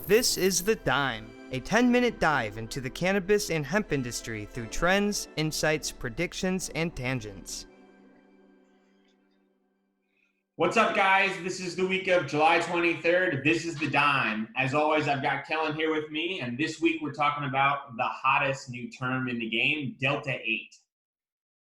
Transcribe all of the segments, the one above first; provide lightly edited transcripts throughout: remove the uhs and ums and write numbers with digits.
This is The Dime, a 10-minute dive into the cannabis and hemp industry through trends, insights, predictions, and tangents. What's up, guys? This is the week of July 23rd. This is The Dime. As always, I've got Kellan here with me, and this week we're talking about the hottest new term in the game, Delta8.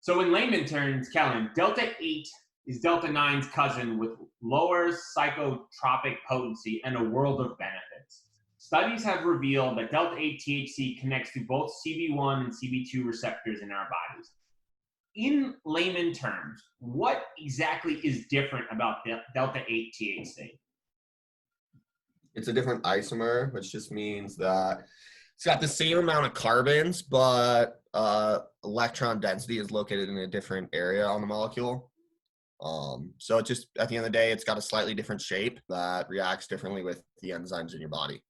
So in layman terms, Kellan, Delta8 is Delta9's cousin with lower psychotropic potency and a world of benefits. Studies have revealed that Delta8 THC connects to both CB1 and CB2 receptors in our bodies. In layman terms, what exactly is different about Delta8 THC? It's a different isomer, which just means that it's got the same amount of carbons, but electron density is located in a different area on the molecule. So it just, at the end of the day, it's got a slightly different shape that reacts differently with the enzymes in your body.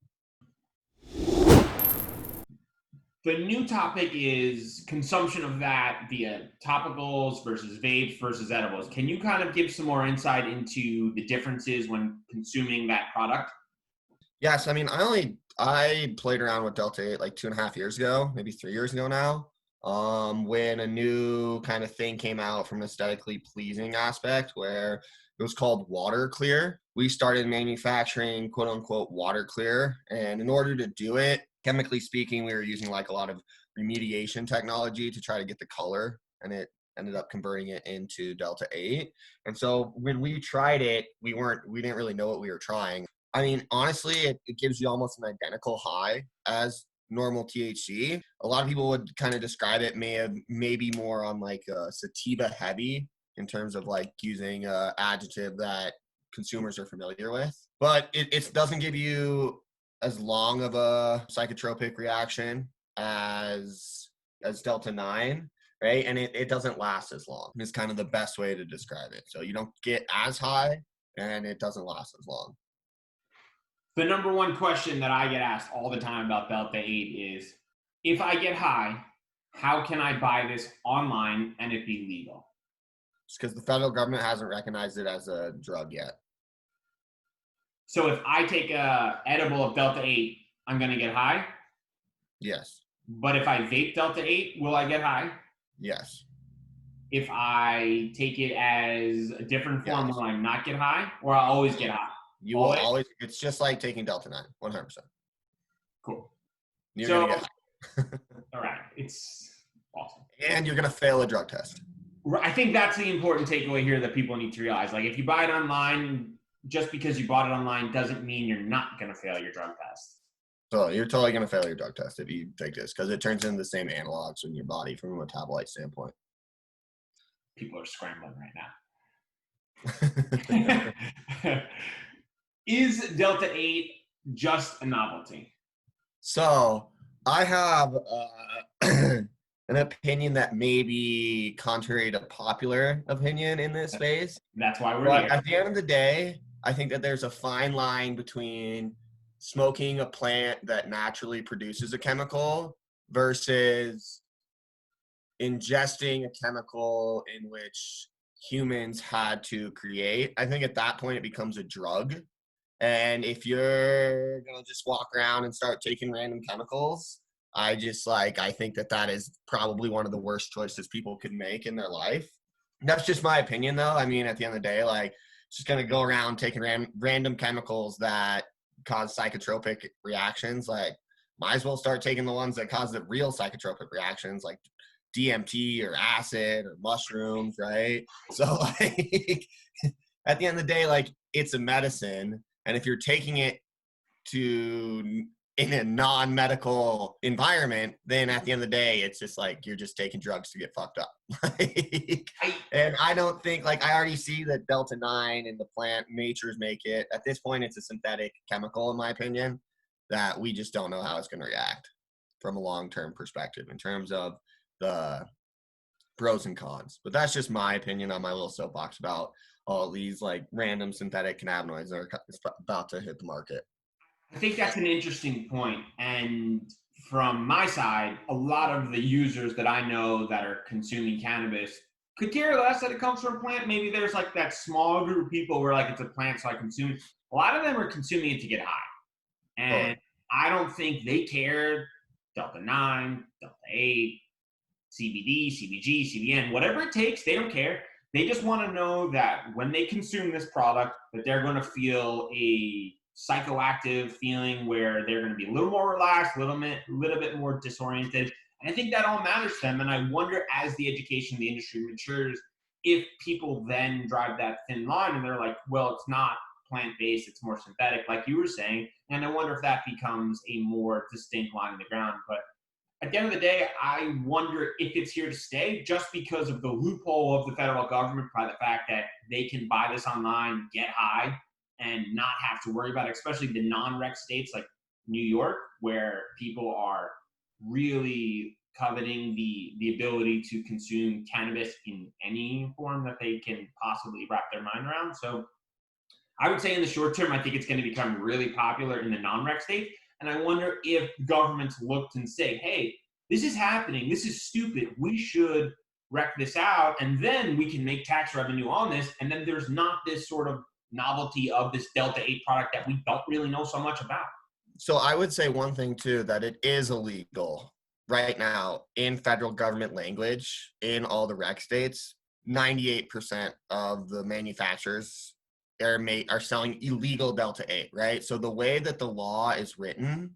The new topic is consumption of that via topicals versus vapes versus edibles. Can you kind of give some more insight into the differences when consuming that product? Yes, I mean, I played around with Delta8 like 2.5 years ago, maybe 3 years ago now, when a new kind of thing came out from an aesthetically pleasing aspect where it was called water clear. We started manufacturing quote unquote water clear, and in order to do it, chemically speaking, we were using like a lot of remediation technology to try to get the color, and it ended up converting it into Delta8. And so when we tried it, we didn't really know what we were trying. I mean, honestly, it gives you almost an identical high as normal THC. A lot of people would kind of describe it maybe more on like sativa heavy in terms of like using an adjective that consumers are familiar with. But it doesn't give you as long of a psychotropic reaction as Delta9, right? And it doesn't last as long. It's kind of the best way to describe it. So you don't get as high and it doesn't last as long. The number one question that I get asked all the time about Delta8 is, if I get high, how can I buy this online and it be legal? It's because the federal government hasn't recognized it as a drug yet. So if I take a edible of Delta8, I'm going to get high? Yes. But if I vape Delta8, will I get high? Yes. If I take it as a different form, will I not get high? Or I'll always get high? You will always, it's just like taking Delta9, 100%. Cool. You're going to get high. All right. It's awesome. And you're going to fail a drug test. I think that's the important takeaway here that people need to realize. Like, if you buy it online, just because you bought it online doesn't mean you're not going to fail your drug test. So you're totally going to fail your drug test if you take this, because it turns into the same analogs in your body from a metabolite standpoint. People are scrambling right now. Is Delta8 just a novelty? So I have an opinion that may be contrary to popular opinion in this space. That's why we're here. At the end of the day, I think that there's a fine line between smoking a plant that naturally produces a chemical versus ingesting a chemical in which humans had to create. I think at that point it becomes a drug. And if you're going to just walk around and start taking random chemicals, I think that is probably one of the worst choices people could make in their life. That's just my opinion, though. I mean, at the end of the day, like, just going to go around taking random chemicals that cause psychotropic reactions. Like, might as well start taking the ones that cause the real psychotropic reactions, like DMT or acid or mushrooms, right? So, like, at the end of the day, like, it's a medicine. And if you're taking it in a non-medical environment, then at the end of the day, it's just like you're just taking drugs to get fucked up. And I don't think, like, I already see that Delta9 and the plant natures make it. At this point, it's a synthetic chemical, in my opinion, that we just don't know how it's going to react from a long-term perspective in terms of the pros and cons. But that's just my opinion on my little soapbox about all these like random synthetic cannabinoids that are about to hit the market. I think that's an interesting point. And from my side, a lot of the users that I know that are consuming cannabis could care less that it comes from a plant. Maybe there's like that small group of people where like it's a plant, so I consume it. A lot of them are consuming it to get high. And I don't think they care Delta-9, Delta-8, CBD, CBG, CBN, whatever it takes, they don't care. They just want to know that when they consume this product, that they're going to feel a psychoactive feeling where they're going to be a little more relaxed, a little bit more disoriented. And I think that all matters to them. And I wonder, as the education of the industry matures, if people then drive that thin line and they're like, well, it's not plant-based, it's more synthetic, like you were saying. And I wonder if that becomes a more distinct line in the ground. But at the end of the day, I wonder if it's here to stay just because of the loophole of the federal government, by the fact that they can buy this online, get high, and not have to worry about it, especially the non-rec states like New York, where people are really coveting the ability to consume cannabis in any form that they can possibly wrap their mind around. So I would say in the short term, I think it's going to become really popular in the non-rec states. And I wonder if governments looked and say, hey, this is happening. This is stupid. We should wreck this out. And then we can make tax revenue on this. And then there's not this sort of novelty of this Delta-8 product that we don't really know so much about. So I would say one thing too, that it is illegal right now in federal government language in all the rec states. 98% of the manufacturers are selling illegal Delta-8, right? So the way that the law is written,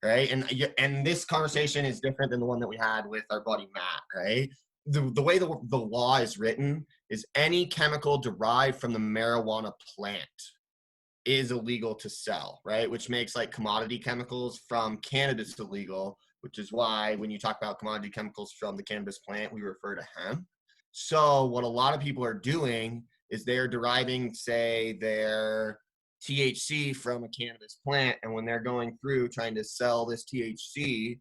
right? And this conversation is different than the one that we had with our buddy Matt, right? The way the law is written is any chemical derived from the marijuana plant is illegal to sell, right? Which makes like commodity chemicals from cannabis illegal, which is why when you talk about commodity chemicals from the cannabis plant, we refer to hemp. So what a lot of people are doing is they're deriving, say, their THC from a cannabis plant, and when they're going through trying to sell this THC,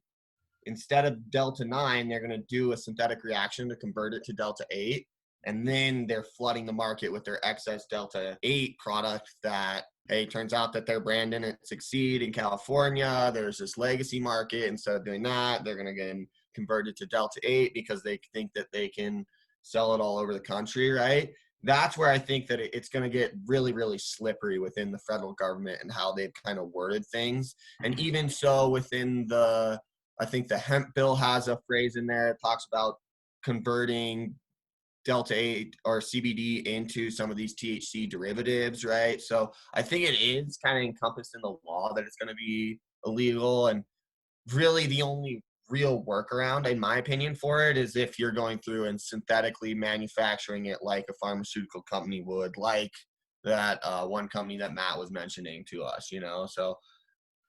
instead of Delta-9, they're going to do a synthetic reaction to convert it to Delta-8, and then they're flooding the market with their excess Delta-8 product that, hey, turns out that their brand didn't succeed in California. There's this legacy market. Instead of doing that, they're going to get converted to Delta-8 because they think that they can sell it all over the country, right? That's where I think that it's going to get really, really slippery within the federal government and how they've kind of worded things. And even so within I think the hemp bill has a phrase in there that talks about converting Delta-8 or CBD into some of these THC derivatives, right? So I think it is kind of encompassed in the law that it's going to be illegal. And really the only real workaround, in my opinion, for it is if you're going through and synthetically manufacturing it like a pharmaceutical company would, like that one company that Matt was mentioning to us, So,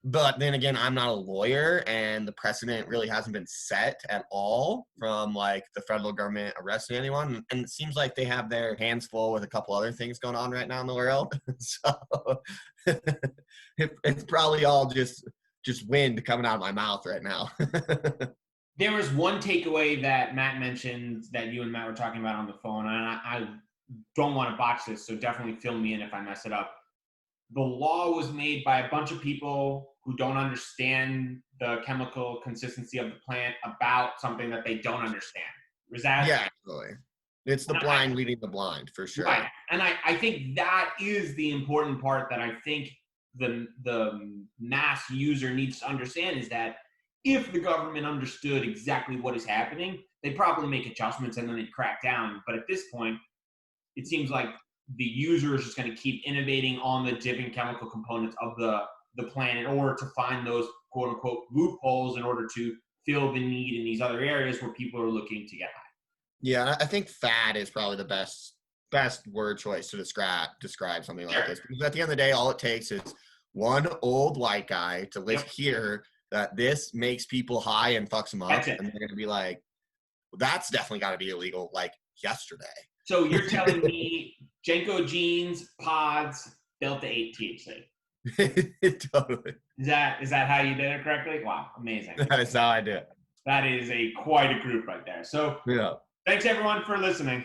but then again, I'm not a lawyer, and the precedent really hasn't been set at all from like the federal government arresting anyone. And it seems like they have their hands full with a couple other things going on right now in the world. So it's probably all just wind coming out of my mouth right now. There was one takeaway that Matt mentioned that you and Matt were talking about on the phone, and I don't want to botch this, so definitely fill me in if I mess it up. The law was made by a bunch of people who don't understand the chemical consistency of the plant about something that they don't understand. Was that? Yeah, absolutely. It's the blind leading the blind, for sure. Right. And I think that is the important part that I think the mass user needs to understand, is that if the government understood exactly what is happening, they'd probably make adjustments and then they'd crack down. But at this point, it seems like the user is just going to keep innovating on the different chemical components of the plant in order to find those quote unquote loopholes in order to fill the need in these other areas where people are looking to get high. Yeah, I think fad is probably the best word choice to describe something like this. Because at the end of the day, all it takes is one old white guy to hear that this makes people high and fucks them up, and they're going to be like, well, that's definitely got to be illegal, like yesterday. So you're telling me Jenko jeans, pods, Delta8 THC. Totally. Is that how you did it correctly? Wow, amazing. That is how I do it. That is quite a group right there. So yeah. Thanks everyone for listening.